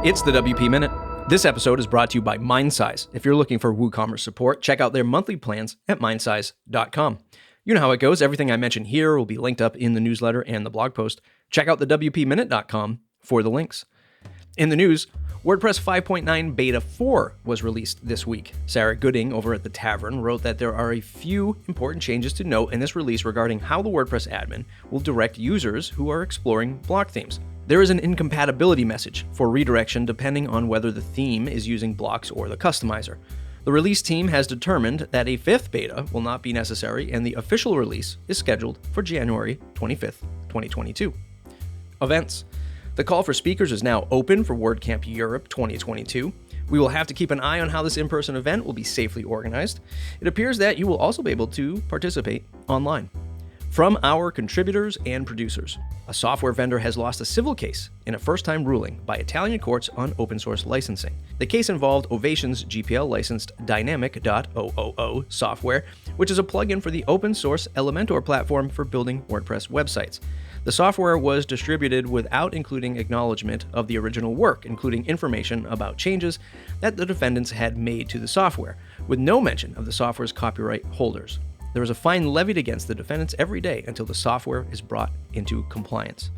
It's the WP Minute. This episode is brought to you by MindSize. If you're looking for WooCommerce support, check out their monthly plans at mindsize.com. You know how it goes. Everything I mention here will be linked up in the newsletter and the blog post. Check out the WPMinute.com for the links. In the news, WordPress 5.9 Beta 4 was released this week. Sarah Gooding over at The Tavern wrote that there are a few important changes to note in this release regarding how the WordPress admin will direct users who are exploring block themes. There is an incompatibility message for redirection depending on whether the theme is using blocks or the customizer. The release team has determined that a fifth beta will not be necessary, and the official release is scheduled for January 25th, 2022. Events. The call for speakers is now open for WordCamp Europe 2022. We will have to keep an eye on how this in-person event will be safely organized. It appears that you will also be able to participate online. From our contributors and producers, a software vendor has lost a civil case in a first-time ruling by Italian courts on open-source licensing. The case involved Ovation's GPL-licensed Dynamic.000 software, which is a plugin for the open-source Elementor platform for building WordPress websites. The software was distributed without including acknowledgement of the original work, including information about changes that the defendants had made to the software, with no mention of the software's copyright holders. There is a fine levied against the defendants every day until the software is brought into compliance.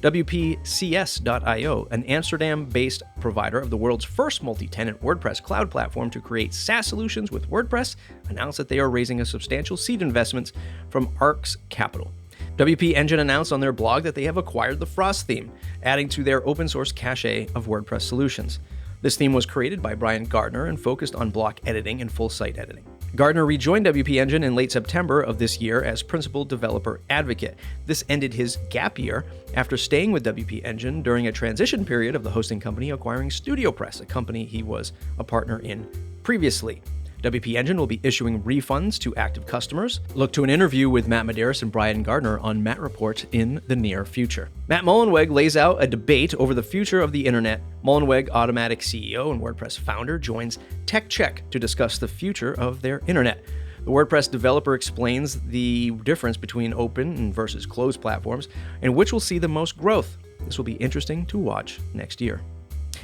WPCS.io, an Amsterdam-based provider of the world's first multi-tenant WordPress cloud platform to create SaaS solutions with WordPress, announced that they are raising a substantial seed investments from Arx Capital. WPEngine announced on their blog that they have acquired the Frost theme, adding to their open-source cache of WordPress solutions. This theme was created by Brian Gardner and focused on block editing and full site editing. Gardner rejoined WPEngine in late September of this year as principal developer advocate. This ended his gap year after staying with WPEngine during a transition period of the hosting company acquiring StudioPress, a company he was a partner in previously. WPEngine will be issuing refunds to active customers. Look to an interview with Matt Medeiros and Brian Gardner on Matt Report in the near future. Matt Mullenweg lays out a debate over the future of the internet. Mullenweg, Automatic CEO and WordPress founder, joins Tech Check to discuss the future of their internet. The WordPress developer explains the difference between open versus closed platforms and which will see the most growth. This will be interesting to watch next year.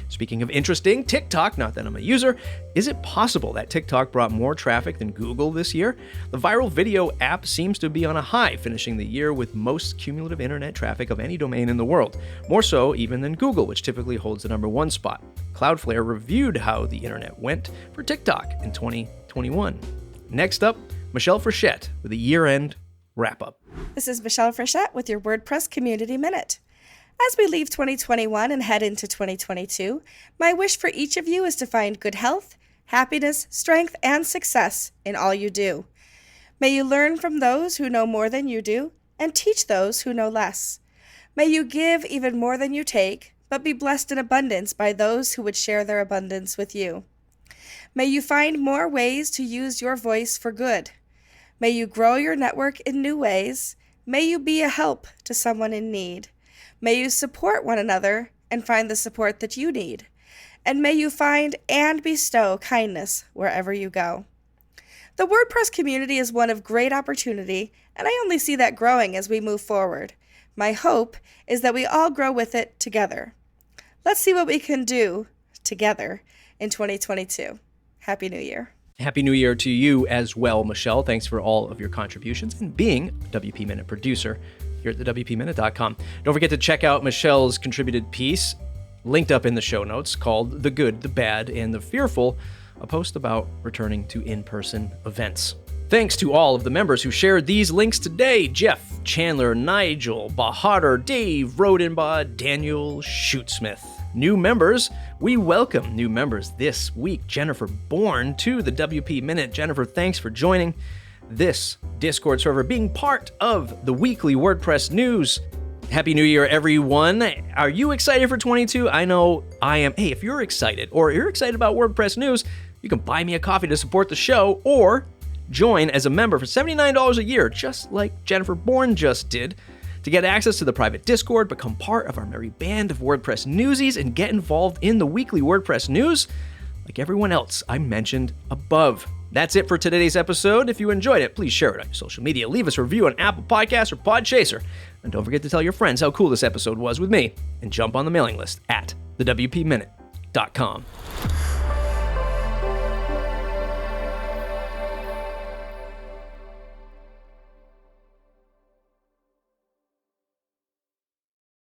Speaking of interesting, TikTok, not that I'm a user, is it possible that TikTok brought more traffic than Google this year? The viral video app seems to be on a high, finishing the year with most cumulative internet traffic of any domain in the world, more so even than Google, which typically holds the #1 spot. Cloudflare reviewed how the internet went for TikTok in 2021. Next up, Michelle Frechette with a year-end wrap-up. This is Michelle Frechette with your WordPress Community Minute. As we leave 2021 and head into 2022, my wish for each of you is to find good health, happiness, strength, and success in all you do. May you learn from those who know more than you do and teach those who know less. May you give even more than you take, but be blessed in abundance by those who would share their abundance with you. May you find more ways to use your voice for good. May you grow your network in new ways. May you be a help to someone in need. May you support one another and find the support that you need. And may you find and bestow kindness wherever you go. The WordPress community is one of great opportunity, and I only see that growing as we move forward. My hope is that we all grow with it together. Let's see what we can do together in 2022. Happy New Year. Happy New Year to you as well, Michelle. Thanks for all of your contributions and being a WP Minute producer here at the WPMinute.com. Don't forget to check out Michelle's contributed piece, linked up in the show notes, called The Good, the Bad, and the Fearful, a post about returning to in-person events. Thanks to all of the members who shared these links today: Jeff, Chandler, Nigel, Bahadur, Dave, Rodenbaugh, Daniel, Schutzsmith. New members, we welcome new members this week. Jennifer Bourne to the WP Minute. Jennifer, thanks for joining this Discord server, being part of the weekly WordPress news. Happy New Year, everyone. Are you excited for 22? I know I am. Hey, if you're excited or you're excited about WordPress news, you can buy me a coffee to support the show or join as a member for $79 a year, just like Jennifer Bourne just did. To get access to the private Discord, become part of our merry band of WordPress newsies, and get involved in the weekly WordPress news like everyone else I mentioned above. That's it for today's episode. If you enjoyed it, please share it on your social media. Leave us a review on Apple Podcasts or Podchaser. And don't forget to tell your friends how cool this episode was with me, and jump on the mailing list at the WP Minute. mindsize.com.